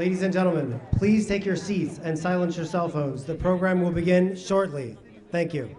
Ladies and gentlemen, please take your seats and silence your cell phones. The program will begin shortly. Thank you.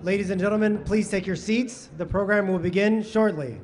Ladies and gentlemen, please take your seats. The program will begin shortly.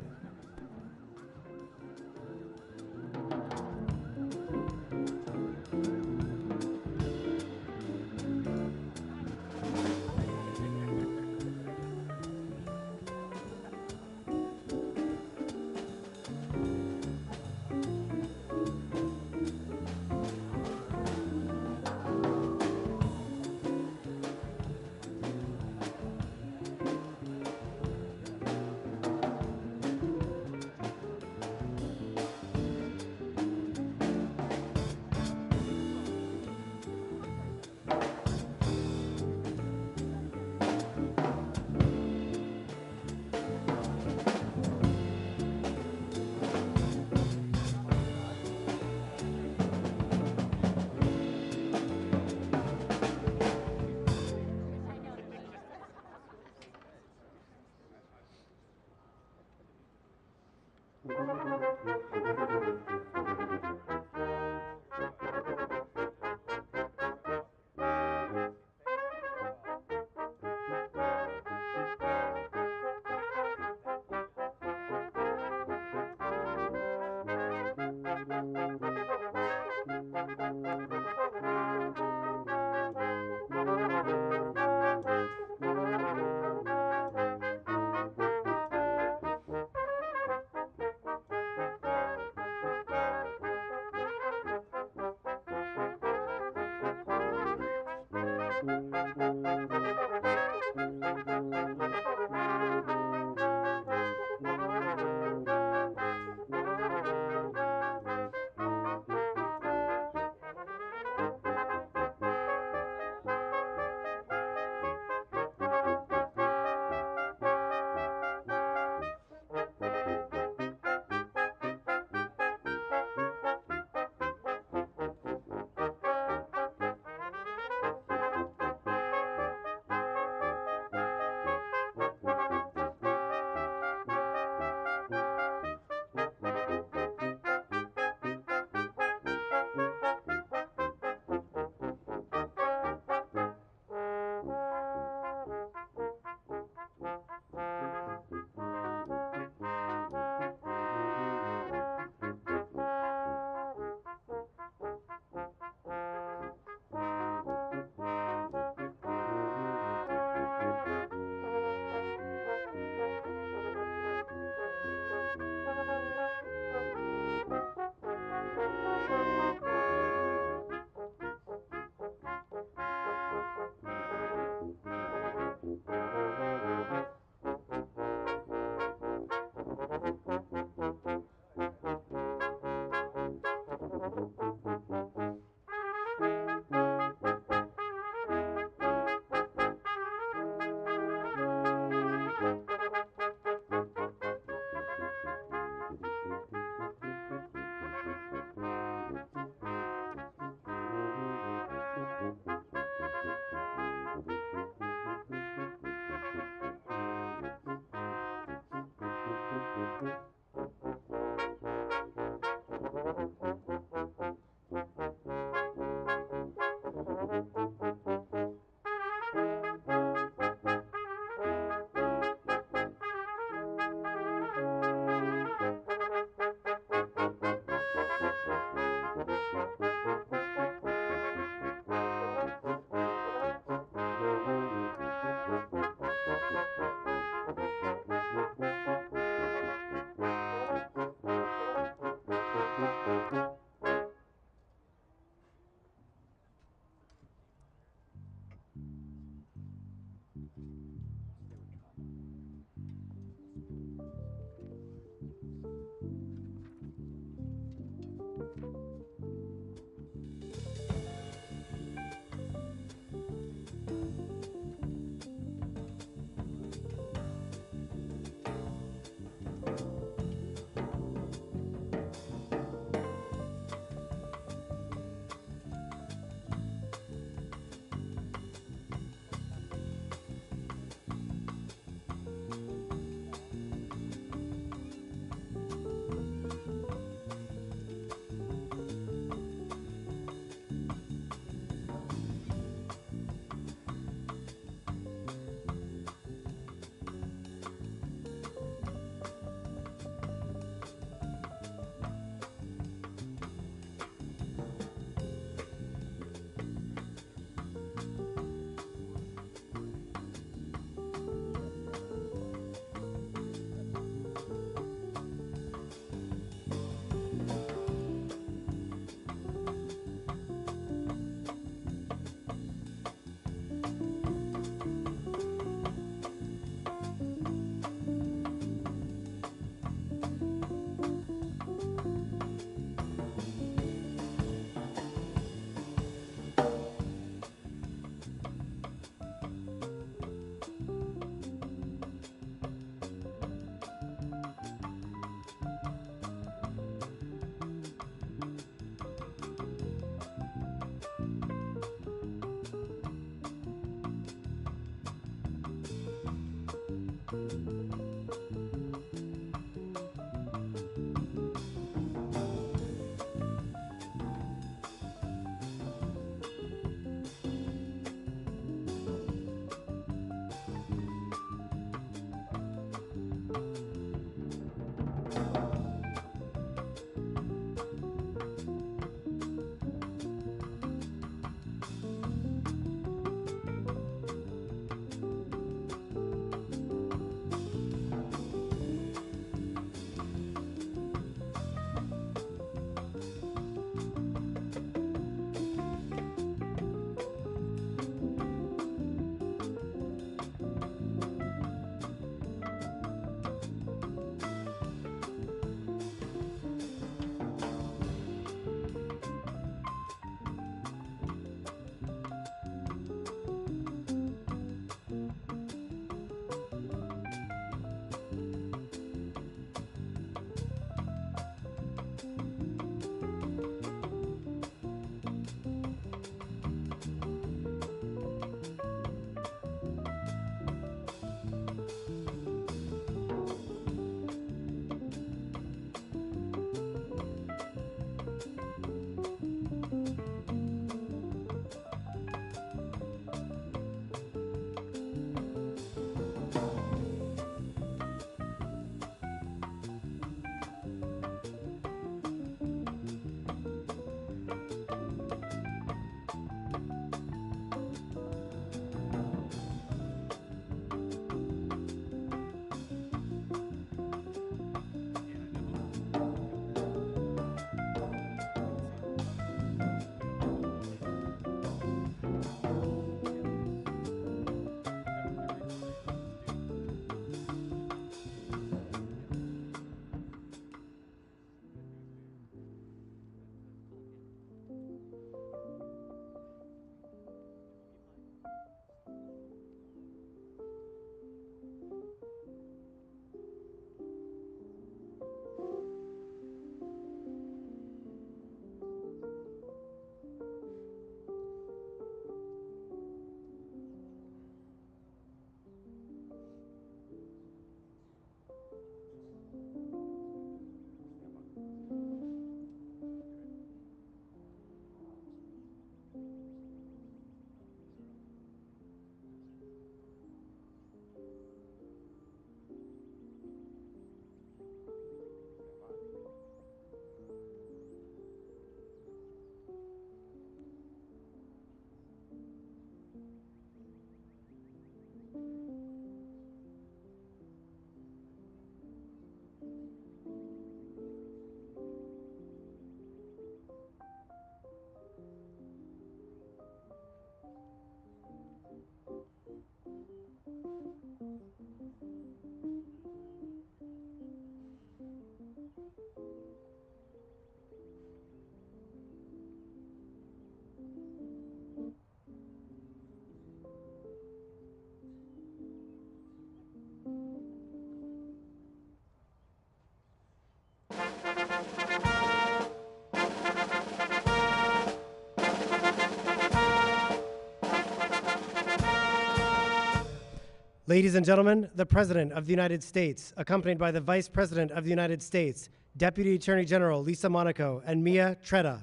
Ladies and gentlemen, the President of the United States, accompanied by the Vice President of the United States, Deputy Attorney General Lisa Monaco, and Mia Tretta.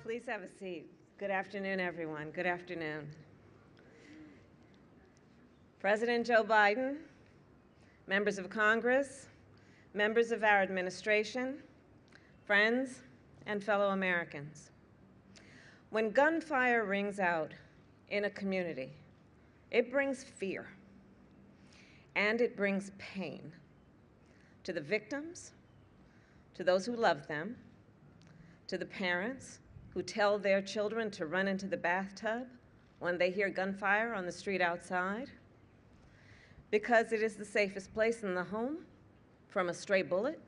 Please have a seat. Good afternoon, everyone. Good afternoon. President Joe Biden, members of Congress, members of our administration, friends, and fellow Americans. When gunfire rings out in a community, it brings fear, and it brings pain to the victims, to those who love them, to the parents who tell their children to run into the bathtub when they hear gunfire on the street outside, because it is the safest place in the home from a stray bullet.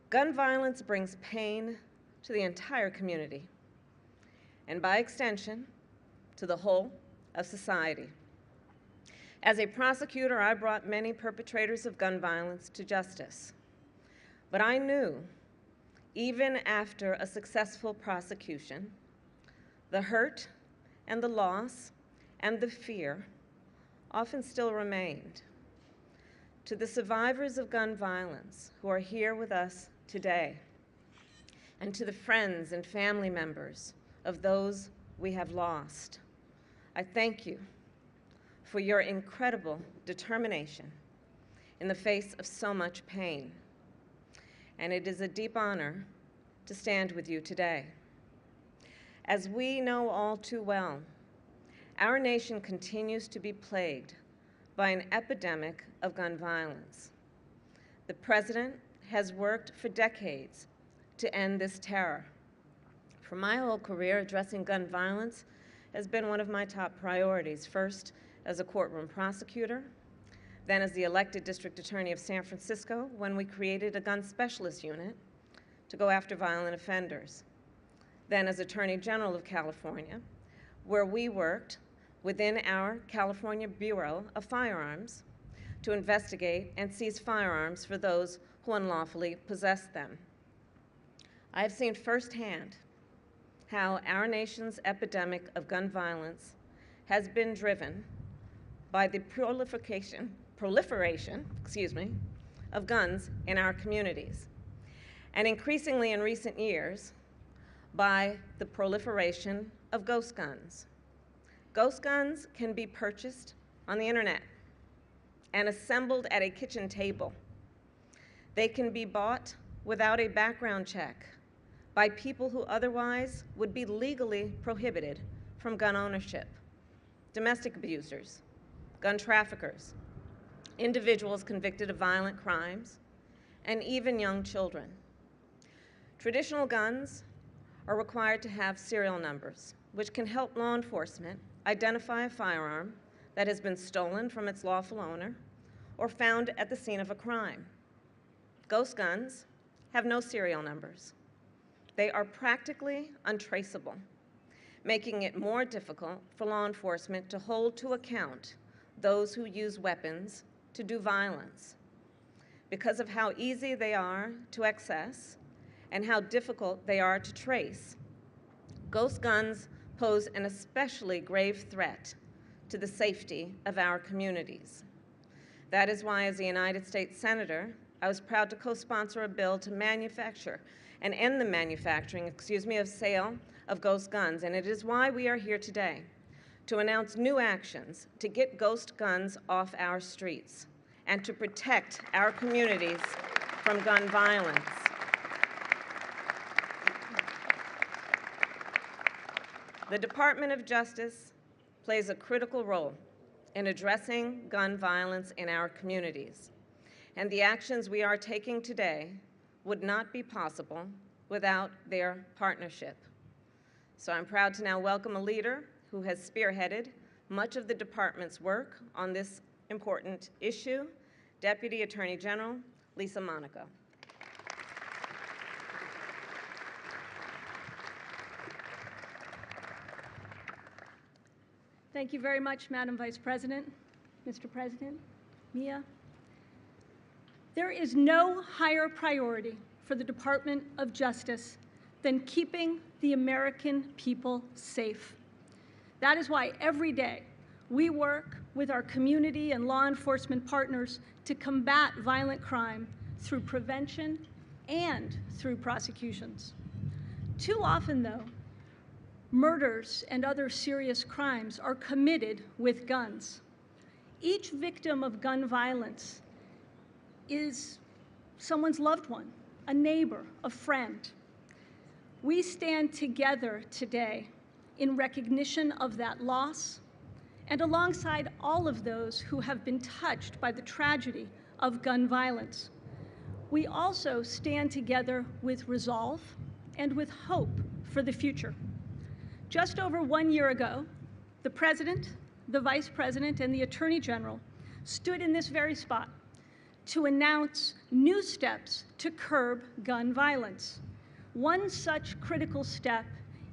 Gun violence brings pain to the entire community, and by extension, to the whole of society. As a prosecutor, I brought many perpetrators of gun violence to justice, but I knew even after a successful prosecution, the hurt and the loss and the fear often still remained. To the survivors of gun violence who are here with us today, and to the friends and family members of those we have lost, I thank you for your incredible determination in the face of so much pain. And it is a deep honor to stand with you today. As we know all too well, our nation continues to be plagued by an epidemic of gun violence. The President has worked for decades to end this terror. For my whole career, addressing gun violence has been one of my top priorities, first as a courtroom prosecutor, then as the elected district attorney of San Francisco when we created a gun specialist unit to go after violent offenders, then as Attorney General of California, where we worked within our California Bureau of Firearms to investigate and seize firearms for those who unlawfully possess them. I have seen firsthand how our nation's epidemic of gun violence has been driven by the proliferation of guns in our communities, and increasingly in recent years by the proliferation of ghost guns. Ghost guns can be purchased on the internet and assembled at a kitchen table. They can be bought without a background check by people who otherwise would be legally prohibited from gun ownership: domestic abusers, gun traffickers, individuals convicted of violent crimes, and even young children. Traditional guns are required to have serial numbers, which can help law enforcement identify a firearm that has been stolen from its lawful owner or found at the scene of a crime. Ghost guns have no serial numbers. They are practically untraceable, making it more difficult for law enforcement to hold to account those who use weapons to do violence. Because of how easy they are to access and how difficult they are to trace, ghost guns pose an especially grave threat to the safety of our communities. That is why, as a United States Senator, I was proud to co-sponsor a bill to manufacture and end the manufacturing, of sale of ghost guns, and it is why we are here today, to announce new actions to get ghost guns off our streets and to protect our communities from gun violence. The Department of Justice plays a critical role in addressing gun violence in our communities, and the actions we are taking today would not be possible without their partnership. So I'm proud to now welcome a leader who has spearheaded much of the department's work on this important issue, Deputy Attorney General Lisa Monaco. Thank you very much, Madam Vice President, Mr. President, Mia. There is no higher priority for the Department of Justice than keeping the American people safe. That is why every day we work with our community and law enforcement partners to combat violent crime through prevention and through prosecutions. Too often, though, murders and other serious crimes are committed with guns. Each victim of gun violence is someone's loved one, a neighbor, a friend. We stand together today in recognition of that loss and alongside all of those who have been touched by the tragedy of gun violence. We also stand together with resolve and with hope for the future. Just over 1 year ago, the President, the Vice President, and the Attorney General stood in this very spot to announce new steps to curb gun violence. One such critical step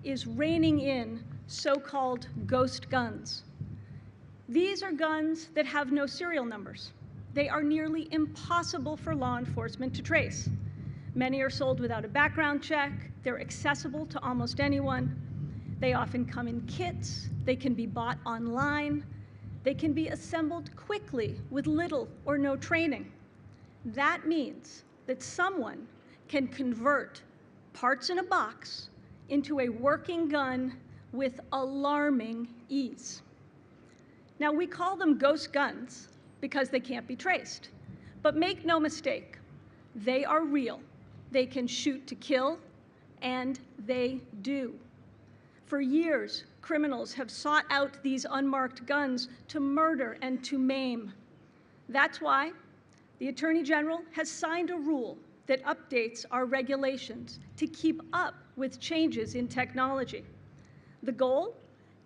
is reining in so-called ghost guns. These are guns that have no serial numbers. They are nearly impossible for law enforcement to trace. Many are sold without a background check. They're accessible to almost anyone. They often come in kits. They can be bought online. They can be assembled quickly with little or no training. That means that someone can convert parts in a box into a working gun with alarming ease. Now, we call them ghost guns because they can't be traced. But make no mistake, they are real. They can shoot to kill, and they do. For years, criminals have sought out these unmarked guns to murder and to maim. That's why the Attorney General has signed a rule that updates our regulations to keep up with changes in technology. The goal?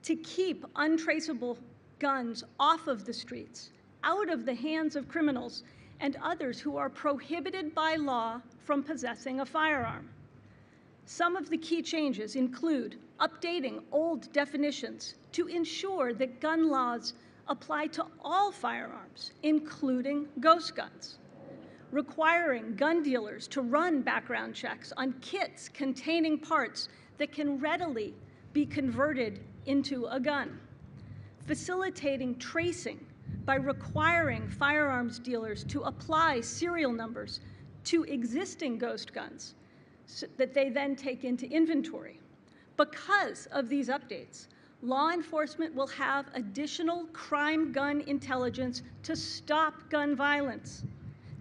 To keep untraceable guns off of the streets, out of the hands of criminals and others who are prohibited by law from possessing a firearm. Some of the key changes include updating old definitions to ensure that gun laws apply to all firearms, including ghost guns, requiring gun dealers to run background checks on kits containing parts that can readily be converted into a gun, facilitating tracing by requiring firearms dealers to apply serial numbers to existing ghost guns so that they then take into inventory. Because of these updates, law enforcement will have additional crime gun intelligence to stop gun violence,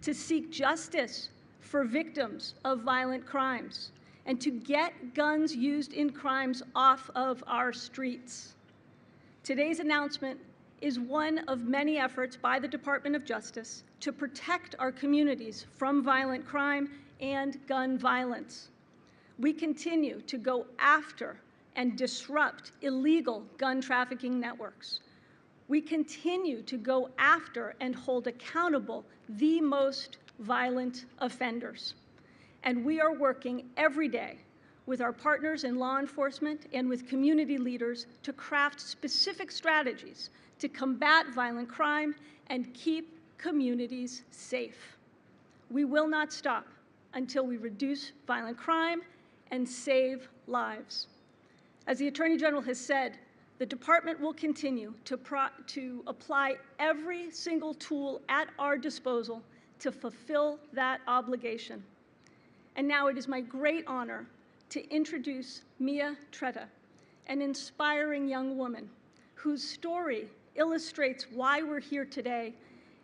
to seek justice for victims of violent crimes, and to get guns used in crimes off of our streets. Today's announcement is one of many efforts by the Department of Justice to protect our communities from violent crime and gun violence. We continue to go after and disrupt illegal gun trafficking networks. We continue to go after and hold accountable the most violent offenders. And we are working every day with our partners in law enforcement and with community leaders to craft specific strategies to combat violent crime and keep communities safe. We will not stop until we reduce violent crime and save lives. As the Attorney General has said, the department will continue to apply every single tool at our disposal to fulfill that obligation. And now it is my great honor to introduce Mia Tretta, an inspiring young woman whose story illustrates why we're here today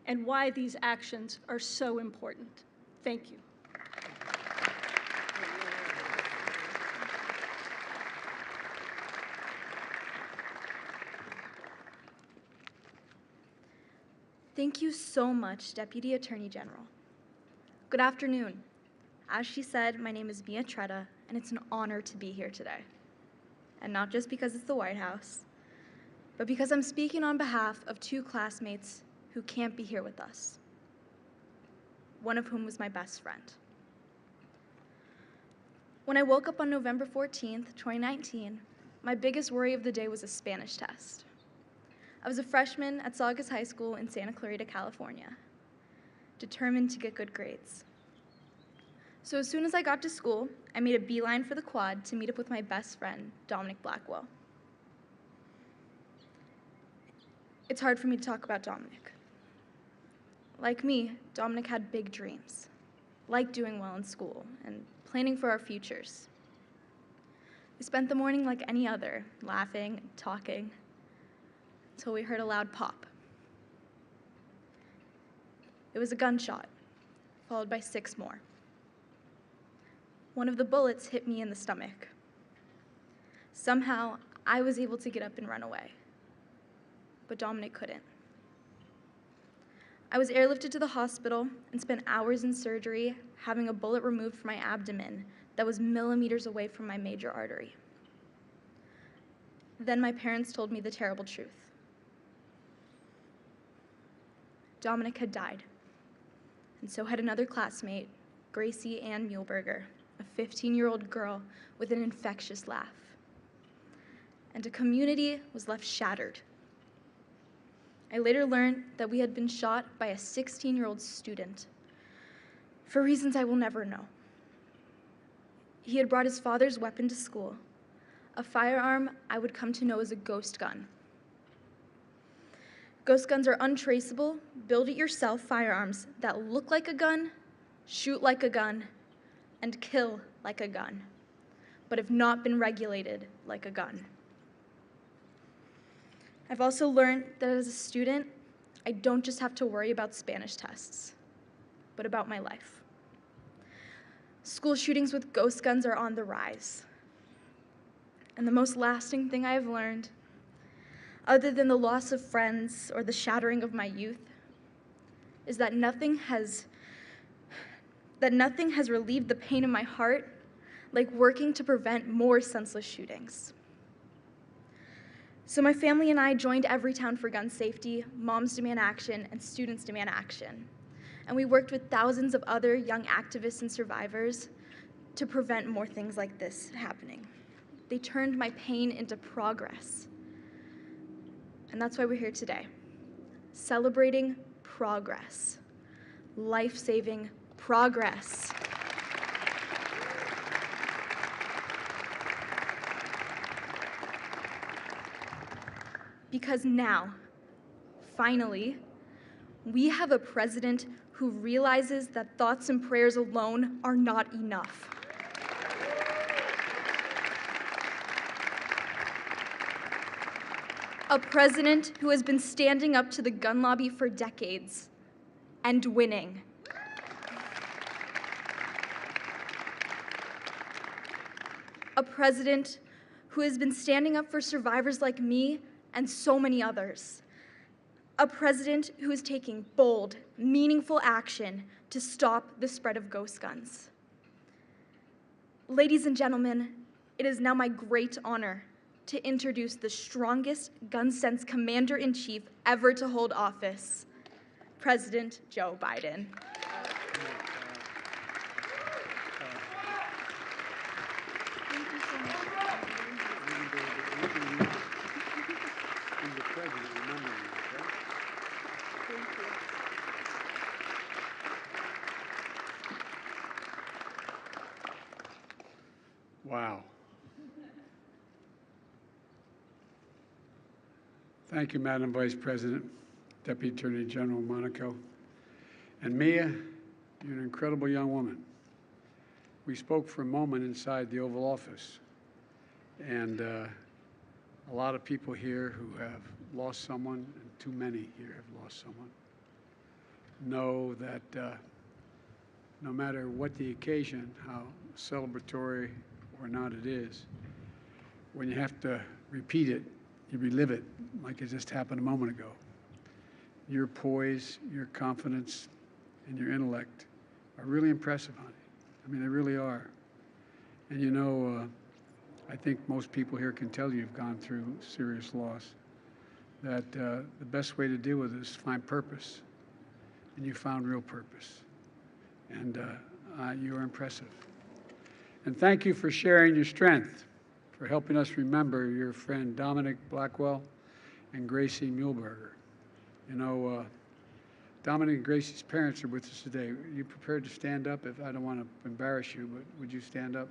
and why these actions are so important. Thank you. Thank you so much, Deputy Attorney General. Good afternoon. As she said, my name is Mia Tretta, and it's an honor to be here today. And not just because it's the White House, but because I'm speaking on behalf of two classmates who can't be here with us, one of whom was my best friend. When I woke up on November 14th, 2019, my biggest worry of the day was a Spanish test. I was a freshman at Saugus High School in Santa Clarita, California, determined to get good grades. So as soon as I got to school, I made a beeline for the quad to meet up with my best friend, Dominic Blackwell. It's hard for me to talk about Dominic. Like me, Dominic had big dreams, liked doing well in school, and planning for our futures. We spent the morning like any other, laughing, talking, until we heard a loud pop. It was a gunshot, followed by 6 more. One of the bullets hit me in the stomach. Somehow, I was able to get up and run away, but Dominic couldn't. I was airlifted to the hospital and spent hours in surgery having a bullet removed from my abdomen that was millimeters away from my major artery. Then my parents told me the terrible truth. Dominic had died, and so had another classmate, Gracie Ann Muehlberger, a 15-year-old girl with an infectious laugh. And a community was left shattered. I later learned that we had been shot by a 16-year-old student for reasons I will never know. He had brought his father's weapon to school, a firearm I would come to know as a ghost gun. Ghost guns are untraceable, build-it-yourself firearms that look like a gun, shoot like a gun, and kill like a gun, but have not been regulated like a gun. I've also learned that as a student, I don't just have to worry about Spanish tests, but about my life. School shootings with ghost guns are on the rise. And the most lasting thing I have learned, other than the loss of friends or the shattering of my youth, is that nothing has relieved the pain in my heart like working to prevent more senseless shootings. So my family and I joined Everytown for Gun Safety, Moms Demand Action, and Students Demand Action. And we worked with thousands of other young activists and survivors to prevent more things like this happening. They turned my pain into progress. And that's why we're here today, celebrating progress, life-saving progress. Because now, finally, we have a president who realizes that thoughts and prayers alone are not enough. A president who has been standing up to the gun lobby for decades and winning. A president who has been standing up for survivors like me and so many others. A president who is taking bold, meaningful action to stop the spread of ghost guns. Ladies and gentlemen, it is now my great honor to introduce the strongest gun sense commander-in-chief ever to hold office, President Joe Biden. Wow. Thank you, Madam Vice President, Deputy Attorney General Monaco. And Mia, you're an incredible young woman. We spoke for a moment inside the Oval Office, and a lot of people here who have lost someone, and too many here have lost someone, know that no matter what the occasion, how celebratory or not it is, when you have to repeat it, you relive it like it just happened a moment ago. Your poise, your confidence, and your intellect are really impressive, honey. I mean, they really are. And you know, I think most people here can tell you've gone through serious loss, that the best way to deal with it is find purpose. And you found real purpose. And you are impressive. And thank you for sharing your strength, for helping us remember your friend Dominic Blackwell and Gracie Muehlberger. You know, Dominic and Gracie's parents are with us today. Are you prepared to stand up? If I don't want to embarrass you, but would you stand up?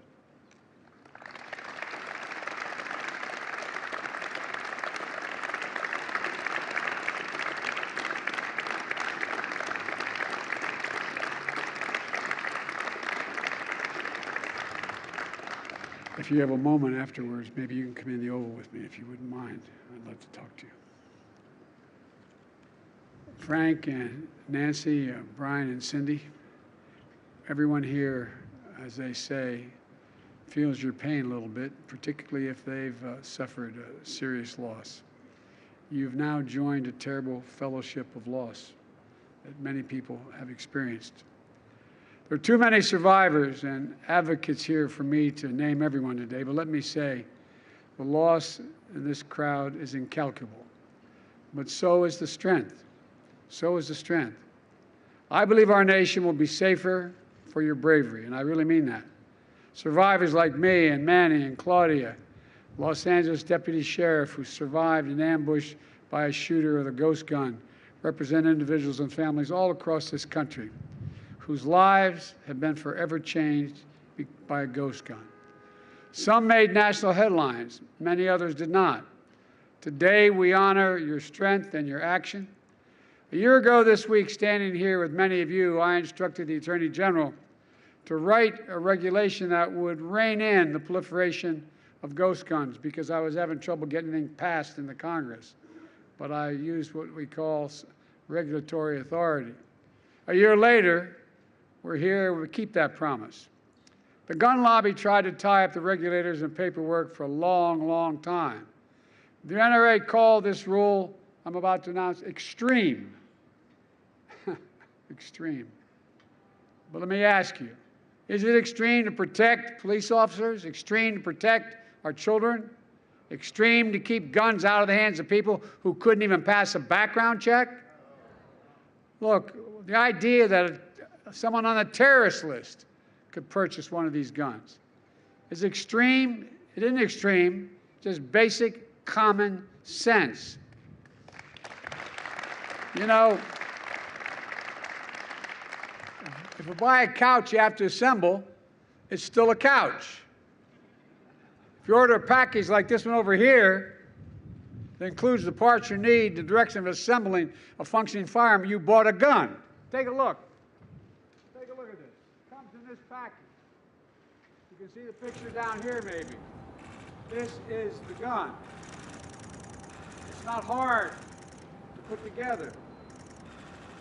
If you have a moment afterwards, maybe you can come in the Oval with me if you wouldn't mind. I'd love to talk to you. Frank and Nancy, Brian and Cindy, everyone here, as they say, feels your pain a little bit, particularly if they've suffered a serious loss. You've now joined a terrible fellowship of loss that many people have experienced. There are too many survivors and advocates here for me to name everyone today, but let me say, the loss in this crowd is incalculable, but so is the strength. So is the strength. I believe our nation will be safer for your bravery, and I really mean that. Survivors like me and Manny and Claudia, Los Angeles Deputy Sheriff who survived an ambush by a shooter with a ghost gun, represent individuals and families all across this country whose lives have been forever changed by a ghost gun. Some made national headlines, many others did not. Today, we honor your strength and your action. A year ago this week, standing here with many of you, I instructed the Attorney General to write a regulation that would rein in the proliferation of ghost guns because I was having trouble getting anything passed in the Congress. But I used what we call regulatory authority. A year later, we're here, we keep that promise. The gun lobby tried to tie up the regulators and paperwork for a long, long time. The NRA called this rule I'm about to announce extreme. Extreme. But let me ask you, is it extreme to protect police officers? Extreme to protect our children? Extreme to keep guns out of the hands of people who couldn't even pass a background check? Look, the idea that someone on the terrorist list could purchase one of these guns is extreme. It isn't extreme, just basic common sense. You know, if you buy a couch you have to assemble, it's still a couch. If you order a package like this one over here that includes the parts you need, the direction of assembling a functioning firearm, you bought a gun. Take a look. Take a look at this. It comes in this package. You can see the picture down here maybe. This is the gun. It's not hard to put together.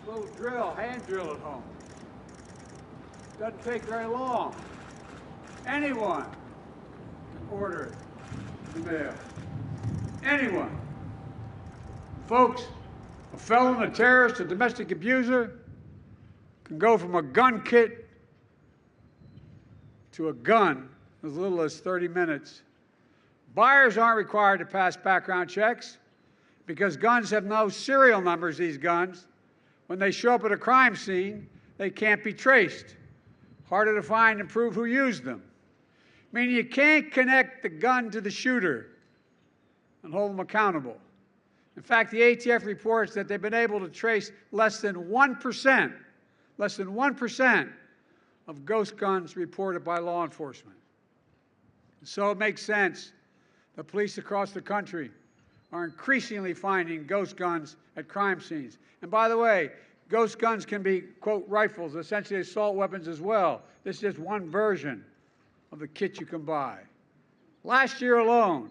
A little drill, hand drill at home. Doesn't take very long. Anyone can order it in the mail. Anyone. Folks, a felon, a terrorist, a domestic abuser can go from a gun kit to a gun in as little as 30 minutes. Buyers aren't required to pass background checks because guns have no serial numbers, these guns. When they show up at a crime scene, they can't be traced. Harder to find and prove who used them. Meaning you can't connect the gun to the shooter and hold them accountable. In fact, the ATF reports that they've been able to trace less than 1% of ghost guns reported by law enforcement. So it makes sense that police across the country are increasingly finding ghost guns at crime scenes. And by the way, ghost guns can be, quote, rifles, essentially assault weapons as well. This is just one version of the kit you can buy. Last year alone,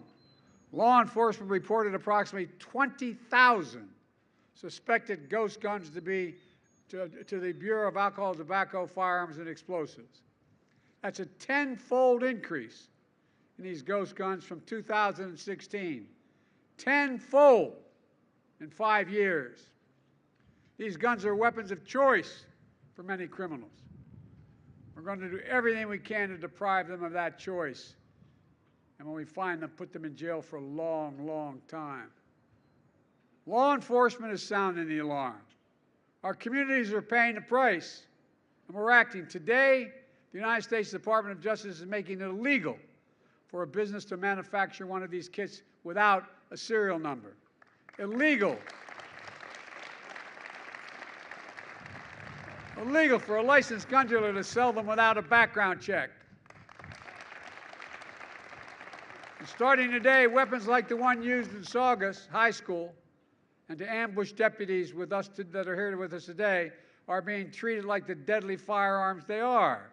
Law enforcement reported approximately 20,000 suspected ghost guns to the Bureau of Alcohol, Tobacco, Firearms, and Explosives. That's a 10-fold increase in these ghost guns from 2016. 10-fold in 5 years. These guns are weapons of choice for many criminals. We're going to do everything we can to deprive them of that choice. And when we find them, put them in jail for a long, long time. Law enforcement is sounding the alarm. Our communities are paying the price, and we're acting. Today, the United States Department of Justice is making it illegal for a business to manufacture one of these kits without a serial number. Illegal. Illegal for a licensed gun dealer to sell them without a background check. And starting today, weapons like the one used in Saugus High School and to ambush deputies that are here with us today are being treated like the deadly firearms they are.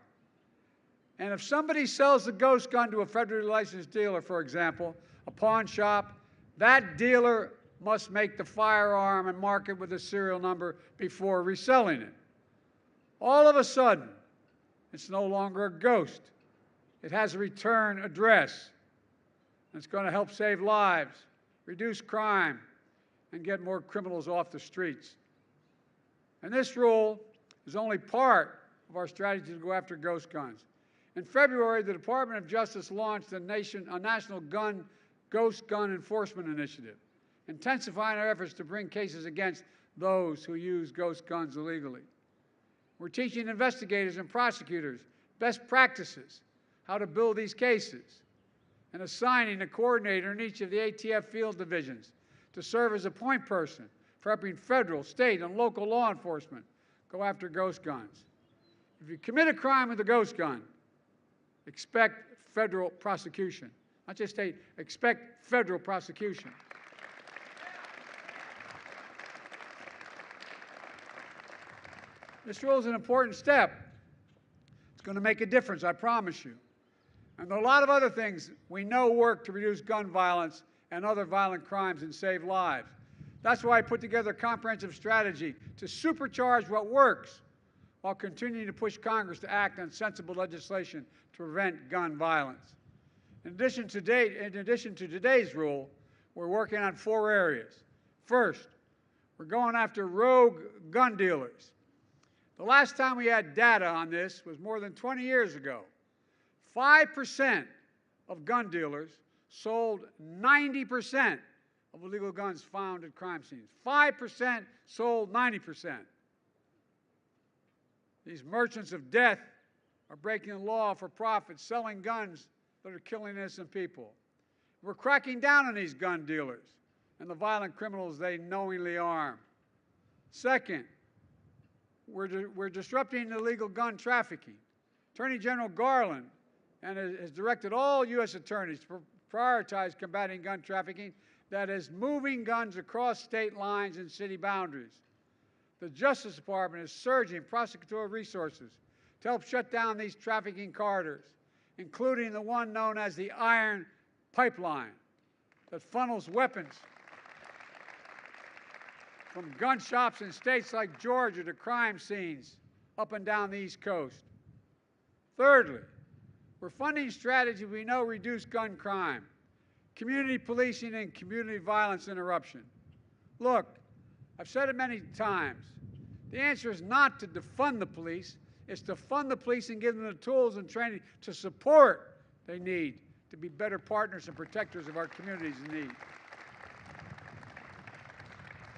And if somebody sells a ghost gun to a federally licensed dealer, for example, a pawn shop, that dealer must make the firearm and mark it with a serial number before reselling it. All of a sudden, it's no longer a ghost. It has a return address. It's going to help save lives, reduce crime, and get more criminals off the streets. And this rule is only part of our strategy to go after ghost guns. In February, the Department of Justice launched a national ghost gun enforcement initiative, intensifying our efforts to bring cases against those who use ghost guns illegally. We're teaching investigators and prosecutors best practices, how to build these cases, and assigning a coordinator in each of the ATF field divisions to serve as a point person for helping federal, state, and local law enforcement go after ghost guns. If you commit a crime with a ghost gun, expect federal prosecution. Not just state, expect federal prosecution. This rule is an important step. It's going to make a difference, I promise you. And there are a lot of other things we know work to reduce gun violence and other violent crimes and save lives. That's why I put together a comprehensive strategy to supercharge what works while continuing to push Congress to act on sensible legislation to prevent gun violence. In addition to today's rule, we're working on 4 areas. First, we're going after rogue gun dealers. The last time we had data on this was more than 20 years ago. 5% of gun dealers sold 90% of illegal guns found at crime scenes. 5% sold 90%. These merchants of death are breaking the law for profit, selling guns that are killing innocent people. We're cracking down on these gun dealers and the violent criminals they knowingly arm. Second, we're disrupting illegal gun trafficking. Attorney General Garland has directed all U.S. attorneys to prioritize combating gun trafficking that is moving guns across state lines and city boundaries. The Justice Department is surging prosecutorial resources to help shut down these trafficking corridors, including the one known as the Iron Pipeline that funnels weapons from gun shops in states like Georgia to crime scenes up and down the East Coast. Thirdly, we're funding strategies we know reduce gun crime, community policing, and community violence interruption. Look, I've said it many times. The answer is not to defund the police. It's to fund the police and give them the tools and training to support they need to be better partners and protectors of our communities in need.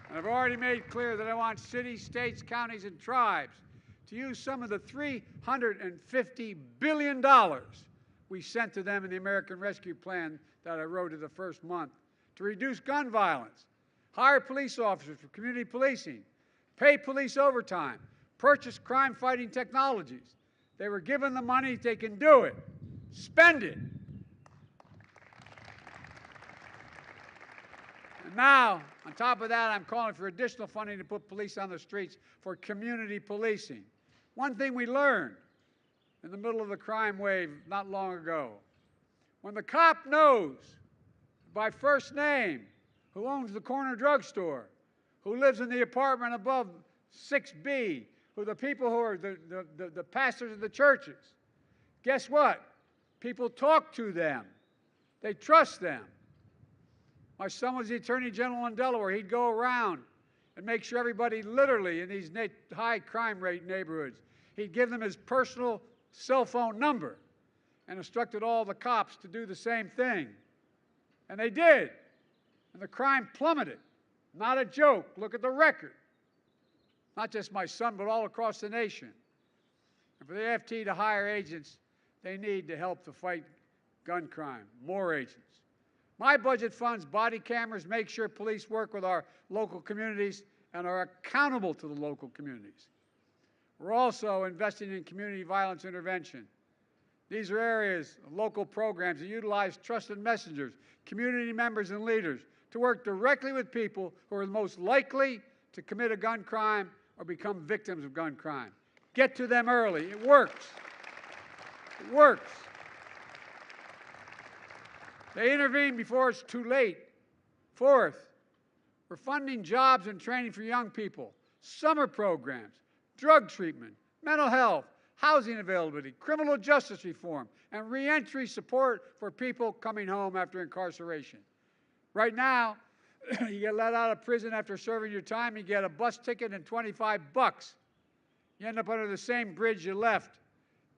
And I've already made clear that I want cities, states, counties, and tribes to use some of the $350 billion we sent to them in the American Rescue Plan that I wrote in the first month to reduce gun violence, hire police officers for community policing, pay police overtime, purchase crime-fighting technologies. They were given the money, they can do it. Spend it. And now, on top of that, I'm calling for additional funding to put police on the streets for community policing. One thing we learned in the middle of the crime wave not long ago, when the cop knows by first name, who owns the corner drugstore, who lives in the apartment above 6B, who the people who are the pastors of the churches. Guess what? People talk to them. They trust them. My son was the Attorney General in Delaware. He'd go around and make sure everybody literally in these high crime rate neighborhoods, he'd give them his personal cell phone number and instructed all the cops to do the same thing. And they did. And the crime plummeted. Not a joke. Look at the record. Not just my son, but all across the nation. And for the AFT to hire agents, they need to help to fight gun crime. More agents. My budget funds body cameras, make sure police work with our local communities and are accountable to the local communities. We're also investing in community violence intervention. These are areas of local programs that utilize trusted messengers, community members, and leaders to work directly with people who are the most likely to commit a gun crime or become victims of gun crime. Get to them early. It works. It works. They intervene before it's too late. Fourth, we're funding jobs and training for young people, summer programs, drug treatment, mental health, housing availability, criminal justice reform, and reentry support for people coming home after incarceration. Right now, you get let out of prison after serving your time, you get a bus ticket and 25 bucks. You end up under the same bridge you left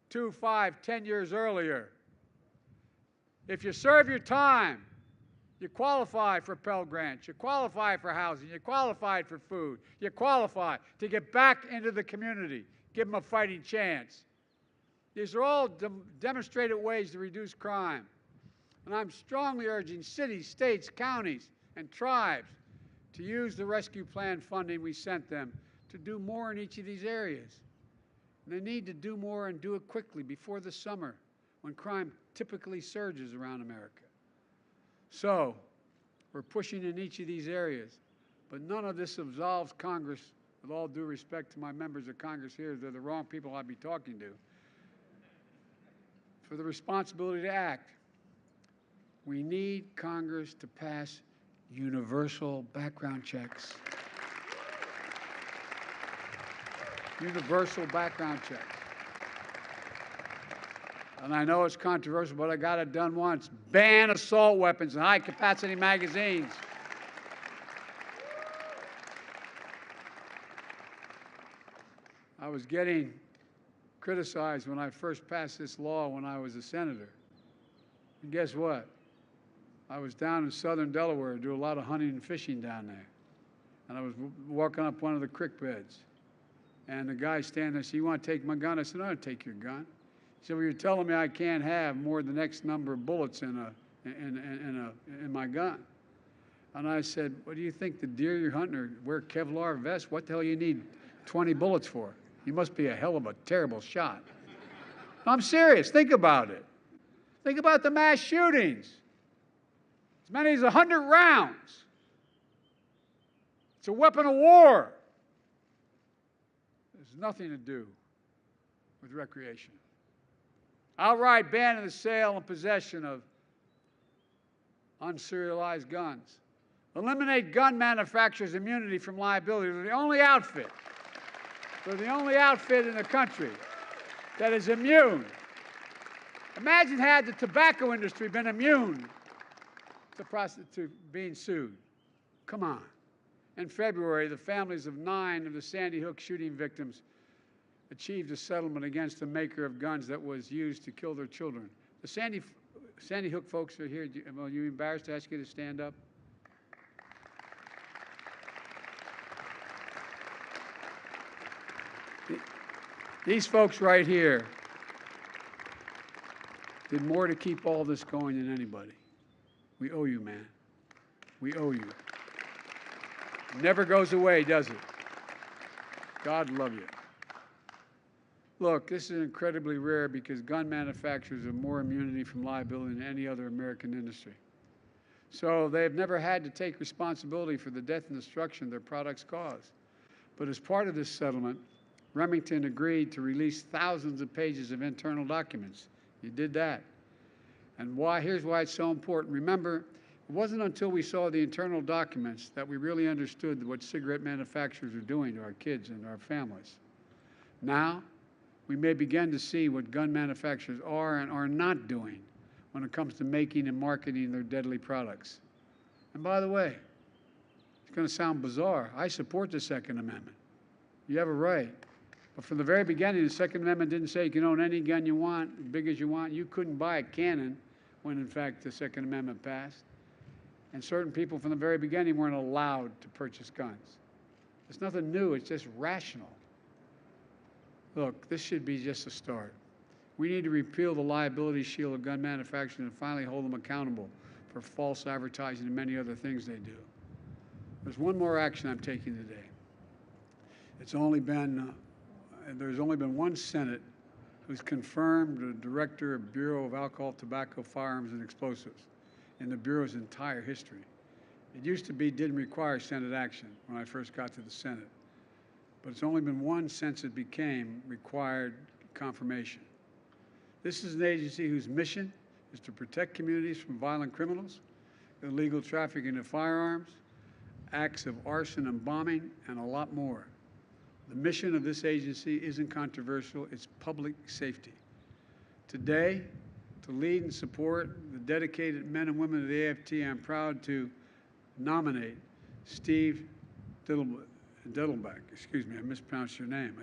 2, 5, 10 years earlier. If you serve your time, you qualify for Pell Grants, you qualify for housing, you qualify for food, you qualify to get back into the community, give them a fighting chance. These are all demonstrated ways to reduce crime. And I'm strongly urging cities, states, counties, and tribes to use the rescue plan funding we sent them to do more in each of these areas. And they need to do more and do it quickly before the summer, when crime typically surges around America. So, we're pushing in each of these areas, but none of this absolves Congress, with all due respect to my members of Congress here, they're the wrong people I'd be talking to, for the responsibility to act. We need Congress to pass universal background checks. Universal background checks. And I know it's controversial, but I got it done once. Ban assault weapons and high-capacity magazines. I was getting criticized when I first passed this law when I was a senator. And guess what? I was down in southern Delaware, do a lot of hunting and fishing down there. And I was walking up one of the creek beds. And the guy standing there said, "You want to take my gun?" I said, "No, I don't take your gun." He said, "Well, you're telling me I can't have more than X number of bullets in my gun." And I said, "What do you think, the deer you're hunting or wear Kevlar vests? What the hell you need 20 bullets for? You must be a hell of a terrible shot." I'm serious. Think about it. Think about the mass shootings. As many as 100 rounds. It's a weapon of war. There's nothing to do with recreation. Outright ban of the sale and possession of unserialized guns. Eliminate gun manufacturers' immunity from liability. They're the only outfit. They're the only outfit in the country that is immune. Imagine had the tobacco industry been immune to being sued. Come on. In February, the families of 9 of the Sandy Hook shooting victims achieved a settlement against the maker of guns that was used to kill their children. The Sandy Hook folks are here. Are you embarrassed to ask you to stand up? These folks right here did more to keep all this going than anybody. We owe you, man. We owe you. It never goes away, does it? God love you. Look, this is incredibly rare because gun manufacturers have more immunity from liability than any other American industry. So they have never had to take responsibility for the death and destruction their products cause. But as part of this settlement, Remington agreed to release thousands of pages of internal documents. You did that. And here's why it's so important. Remember, It wasn't until we saw the internal documents that we really understood what cigarette manufacturers are doing to our kids and our families. Now, we may begin to see what gun manufacturers are and are not doing when it comes to making and marketing their deadly products. And by the way, it's going to sound bizarre. I support the Second Amendment. You have a right. But from the very beginning, the Second Amendment didn't say you can own any gun you want, as big as you want. You couldn't buy a cannon when, in fact, the Second Amendment passed. And certain people from the very beginning weren't allowed to purchase guns. It's nothing new. It's just rational. Look, this should be just a start. We need to repeal the liability shield of gun manufacturers and finally hold them accountable for false advertising and many other things they do. There's one more action I'm taking today. There's only been one Senate who's confirmed the Director of Bureau of Alcohol, Tobacco, Firearms and Explosives in the Bureau's entire history. It used to be didn't require Senate action when I first got to the Senate. But it's only been one since it became required confirmation. This is an agency whose mission is to protect communities from violent criminals, illegal trafficking of firearms, acts of arson and bombing, and a lot more. The mission of this agency isn't controversial, it's public safety. Today, to lead and support the dedicated men and women of the AFT, I'm proud to nominate Steve Dettelbach, excuse me, I mispronounced your name.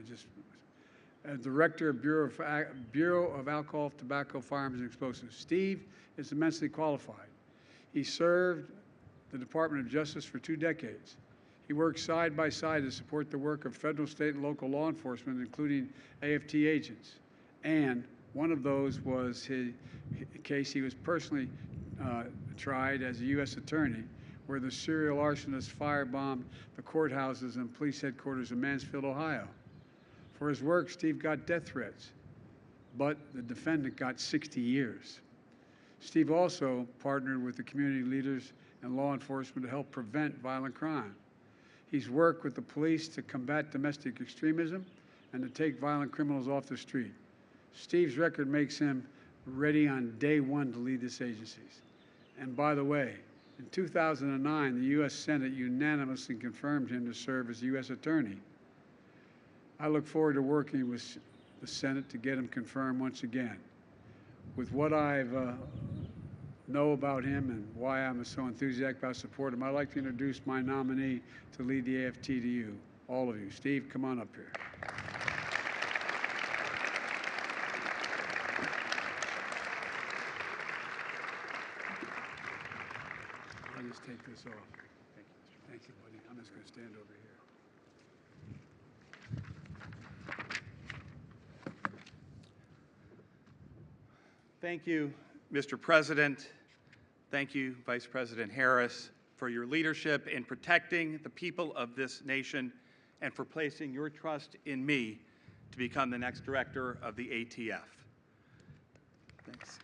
As Director of Bureau of Alcohol, Tobacco, Firearms and Explosives. Steve is immensely qualified. He served the Department of Justice for 2 decades. He worked side by side to support the work of federal, state, and local law enforcement, including AFT agents. And one of those was his case he was personally tried as a U.S. attorney, where the serial arsonist firebombed the courthouses and police headquarters in Mansfield, Ohio. For his work, Steve got death threats, but the defendant got 60 years. Steve also partnered with the community leaders and law enforcement to help prevent violent crime. He's worked with the police to combat domestic extremism and to take violent criminals off the street. Steve's record makes him ready on day one to lead this agency. And by the way, in 2009, the U.S. Senate unanimously confirmed him to serve as U.S. Attorney. I look forward to working with the Senate to get him confirmed once again. With what I know about him and why I'm so enthusiastic about supporting him, I'd like to introduce my nominee to lead the AFT to you, all of you. Steve, come on up here. I'll just take this off. Thank you, buddy. I'm just going to stand over here. Thank you, Mr. President. Thank you, Vice President Harris, for your leadership in protecting the people of this nation and for placing your trust in me to become the next director of the ATF. Thanks.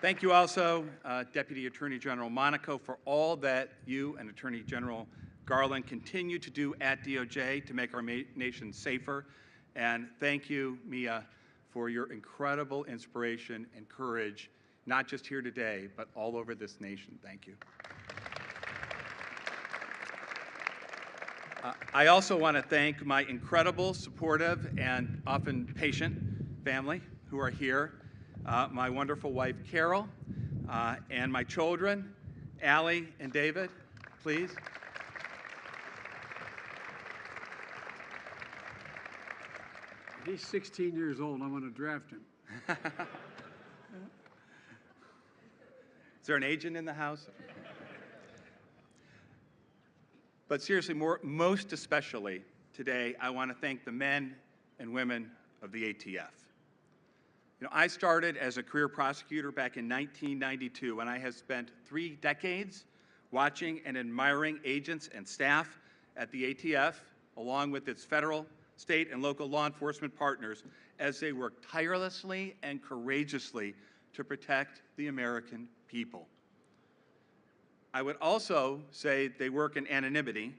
Thank you also, Deputy Attorney General Monaco, for all that you and Attorney General Garland continue to do at DOJ to make our nation safer. And thank you, Mia, for your incredible inspiration and courage, not just here today, but all over this nation. Thank you. I also want to thank my incredible, supportive, and often patient family who are here, my wonderful wife, Carol, and my children, Allie and David, please. He's 16 years old. I want to draft him. Is there an agent in the house? But seriously, most especially today, I want to thank the men and women of the ATF. You know, I started as a career prosecutor back in 1992, and I have spent 3 decades watching and admiring agents and staff at the ATF, along with its federal, state, and local law enforcement partners as they work tirelessly and courageously to protect the American people. I would also say they work in anonymity,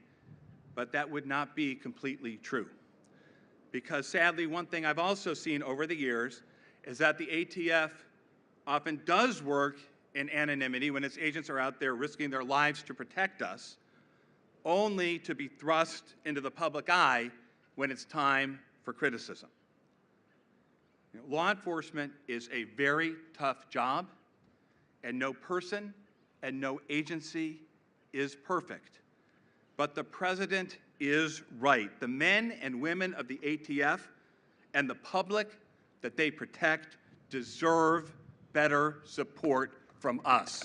but that would not be completely true. Because sadly, one thing I've also seen over the years is that the ATF often does work in anonymity when its agents are out there risking their lives to protect us, only to be thrust into the public eye when it's time for criticism. Law enforcement is a very tough job, and no person and no agency is perfect. But the President is right. The men and women of the ATF and the public that they protect deserve better support from us.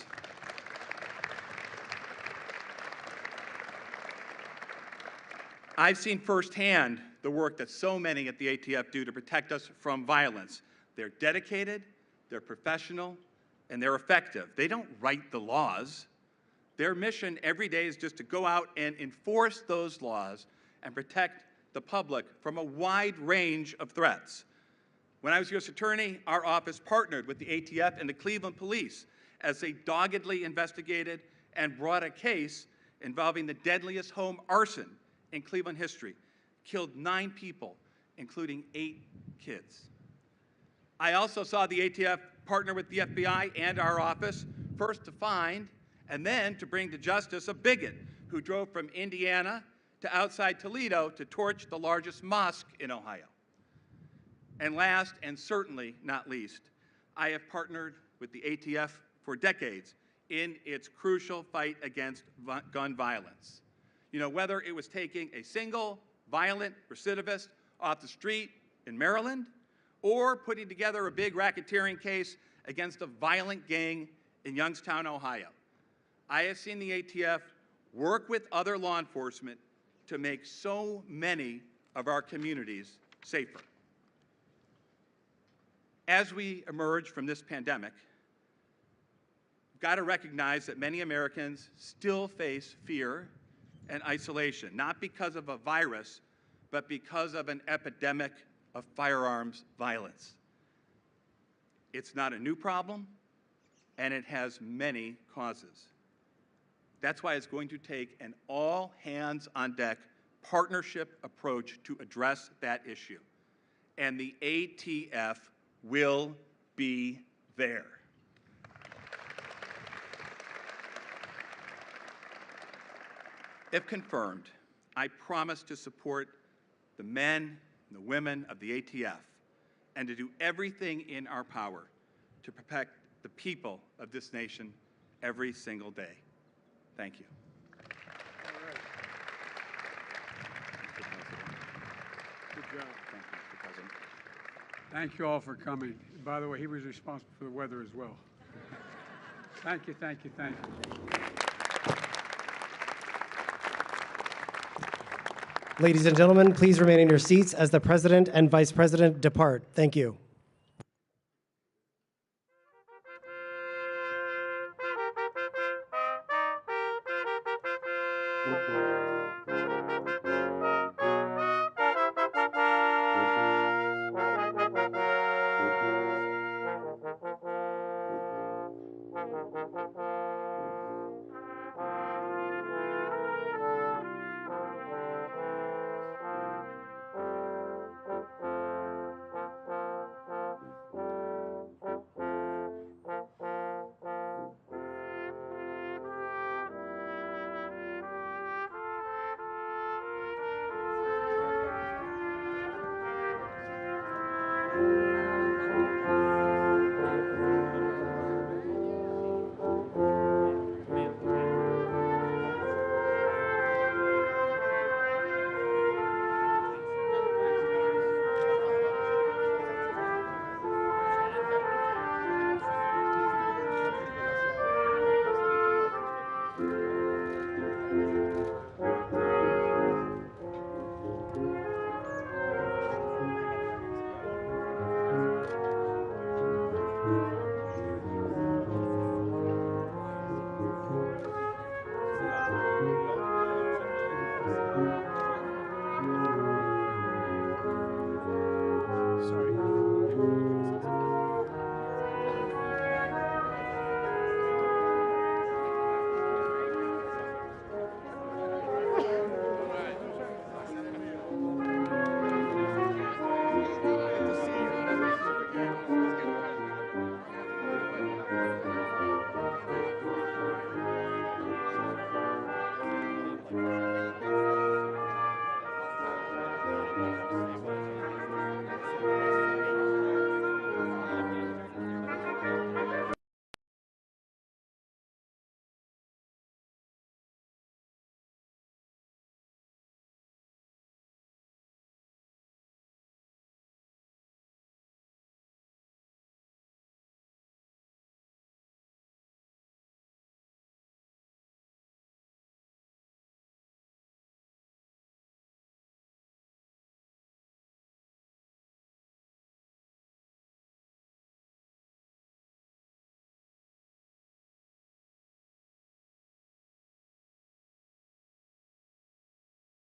I've seen firsthand the work that so many at the ATF do to protect us from violence. They're dedicated, they're professional, and they're effective. They don't write the laws. Their mission every day is just to go out and enforce those laws and protect the public from a wide range of threats. When I was U.S. Attorney, our office partnered with the ATF and the Cleveland Police as they doggedly investigated and brought a case involving the deadliest home arson in Cleveland history, killed 9 people, including 8 kids. I also saw the ATF partner with the FBI and our office, first to find and then to bring to justice a bigot who drove from Indiana to outside Toledo to torch the largest mosque in Ohio. And last, and certainly not least, I have partnered with the ATF for decades in its crucial fight against gun violence. You know, whether it was taking a single violent recidivist off the street in Maryland or putting together a big racketeering case against a violent gang in Youngstown, Ohio. I have seen the ATF work with other law enforcement to make so many of our communities safer. As we emerge from this pandemic, we've got to recognize that many Americans still face fear and isolation, not because of a virus, but because of an epidemic of firearms violence. It's not a new problem, and it has many causes. That's why it's going to take an all-hands-on-deck partnership approach to address that issue. And the ATF will be there. If confirmed, I promise to support the men and the women of the ATF and to do everything in our power to protect the people of this nation every single day. Thank you. Good job. Thank you, Mr. President. Thank you all for coming. By the way, he was responsible for the weather as well. Thank you, thank you, thank you. Ladies and gentlemen, please remain in your seats as the President and Vice President depart. Thank you. Thank you.